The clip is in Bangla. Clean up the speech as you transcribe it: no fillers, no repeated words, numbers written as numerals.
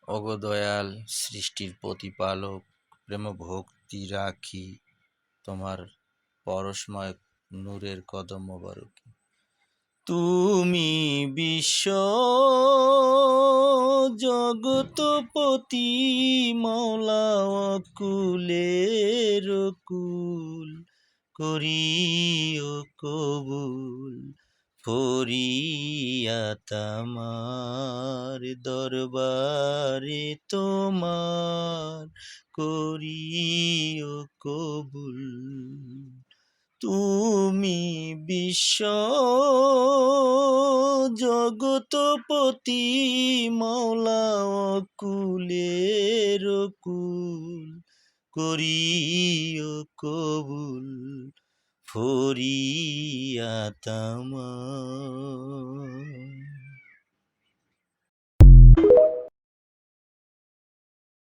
ওগো দয়াল সৃষ্টির প্রতিপালক, প্রেম ভক্তি রাখি তোমার পরশময় নূরের কদম মোবারকে। তুমি বিশ্ব জগতপতি, মৌলা অকুলের কুল, করিও কবুল ফরিয়াত আমার দরবারে তোমার, করিও কবুল। তুমি বিশ্ব জগতপতি, মৌলা অকুলের কুল, করিও কবুল ফরিয়াত আমার।